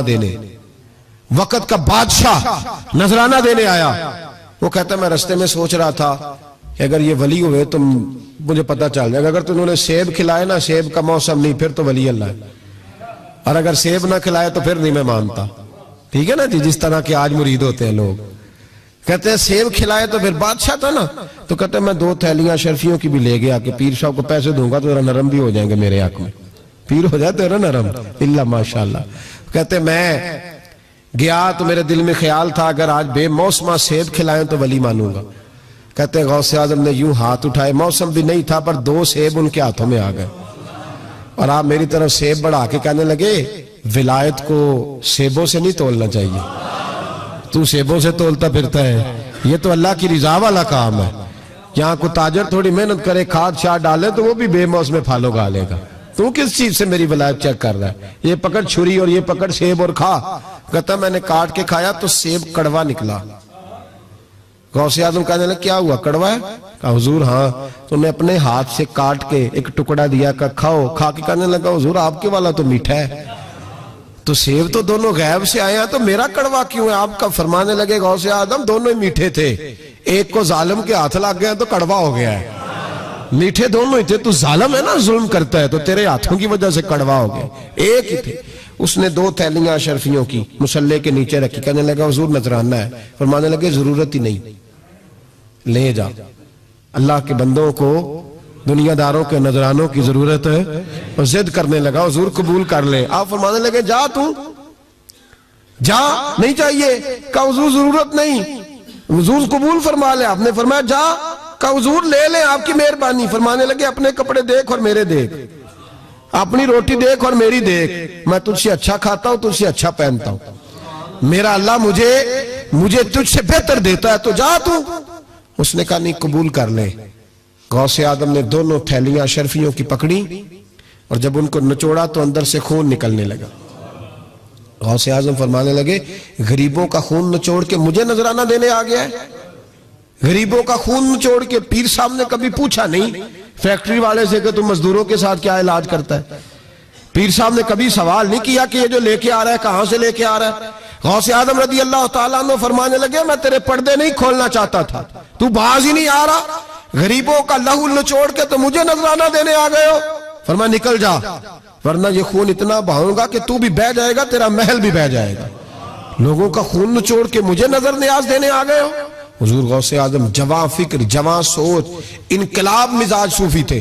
دینے، وقت کا بادشاہ نذرانہ دینے آیا. وہ کہتا ہے میں رستے میں سوچ رہا تھا کہ اگر یہ ولی ہوئے تو مجھے پتہ چل جائے گا، اگر تو انہوں نے سیب کھلائے نا، سیب کا موسم نہیں، پھر تو ولی اللہ ہے، اور اگر سیب نہ کھلائے تو پھر نہیں میں مانتا. ٹھیک ہے نا جی، جس طرح کے آج مرید ہوتے ہیں لوگ. کہتے ہیں سیب کھلائے تو پھر بادشاہ تھا نا. تو کہتے ہیں میں 2 تھیلیاں شرفیوں کی بھی لے گیا کہ پیر صاحب کو پیسے دوں گا تو ذرا نرم بھی ہو جائیں گے میرے حق میں. پیر ہو جاتے ہیں نا نرم، اللہ ماشاءاللہ. کہتے ہیں میں گیا تو میرے دل میں خیال تھا اگر آج بے موسمہ سیب کھلائیں تو ولی مانوں گا. کہتے ہیں غوث اعظم نے یوں ہاتھ اٹھائے، موسم بھی نہیں تھا پر 2 سیب ان کے ہاتھوں میں آ گئے، اور آپ میری طرف سیب بڑھا کے کہنے لگے ولایت کو سیبوں سے نہیں تولنا چاہیے، تو سیبوں سے تولتا پھرتا ہے، یہ تو اللہ کی رضا والا کام ہے. یہاں کو تاجر تھوڑی محنت کرے، کھاد شاد ڈالے تو وہ بھی بے موسم میں پھال اگا لے گا. تو کس چیز سے میری ولایت چیک کر رہا ہے؟ یہ پکڑ چھری اور یہ پکڑ سیب اور کھا. کہتا میں نے کاٹ کے کھایا تو سیب کڑوا نکلا. غوث اعظم کہنے لگے کیا ہوا، کڑوا ہے؟ کہا حضور ہاں. تو نے اپنے ہاتھ سے کاٹ کے ایک ٹکڑا دیا، کہا کھاؤ. کھا کے کہنے لگا حضور آپ کے والا تو میٹھا ہے، تو سیب تو دونوں غیب سے آئے ہیں تو میرا کڑوا کیوں ہے؟ آپ کا فرمانے لگے غوث اعظم دونوں ہی میٹھے تھے، ایک کو ظالم کے ہاتھ لگ گیا تو کڑوا ہو گیا ہے، میٹھے دونوں ہی تھے. تو ظالم ہے نا، ظلم کرتا ہے، تو تیرے ہاتھوں کی وجہ سے کڑوا ہو گیا، ایک ہی تھے. اس نے 2 تھیلیاں شرفیوں کی مصلے کے نیچے رکھی، کہنے لگا حضور نذرانہ ہے. فرمانے لگے ضرورت ہی نہیں، لے جا. اللہ کے بندوں کو دنیا داروں کے نذرانوں کی ضرورت ہے، اور ضد کرنے لگا حضور قبول کر لے. آپ فرمانے لگے جا تو جا، نہیں چاہیے. کہا حضور ضرورت نہیں، حضور قبول فرما لے. آپ نے فرمایا جا. کہا حضور لے لیں آپ کی مہربانی. فرمانے لگے اپنے کپڑے دیکھ اور میرے دیکھ، اپنی روٹی دیکھ اور میری دیکھ، میں تجھ سے اچھا کھاتا ہوں، تجھ سے اچھا پہنتا ہوں، میرا اللہ مجھے تجھ سے بہتر دیتا ہے، تو جا تو. اس نے کہا نہیں قبول کر لے. غوث اعظم نے 2 تھیلیاں شرفیوں کی پکڑی اور جب ان کو نچوڑا تو اندر سے خون نکلنے لگا. غوث اعظم فرمانے لگے غریبوں کا خون نچوڑ کے مجھے نذرانہ دینے آ گیا ہے؟ غریبوں کا خون نچوڑ کے. پیر صاحب نے کبھی پوچھا نہیں فیکٹری والے سے کہ تم مزدوروں کے ساتھ کیا علاج کرتا ہے. پیر صاحب نے کبھی سوال نہیں کیا کہ یہ جو لے کے آ رہا ہے کہاں سے لے کے آ رہا ہے. غوث اعظم رضی اللہ تعالیٰ عنہ فرمانے لگے میں تیرے پردے نہیں کھولنا چاہتا تھا، تو باز ہی نہیں آ رہا، غریبوں کا لہو نچوڑ کے تو مجھے نذرانہ دینے آ گئے ہو. فرمایا نکل جا ورنہ یہ خون اتنا بہاؤں گا کہ تو بھی بہ جائے گا، تیرا محل بھی بہ جائے گا. لوگوں کا خون نچوڑ کے مجھے نظر نیاز دینے آ گئے ہو. حضور غوث اعظم جواں فکر، جواں سوچ، انقلاب مزاج صوفی تھے.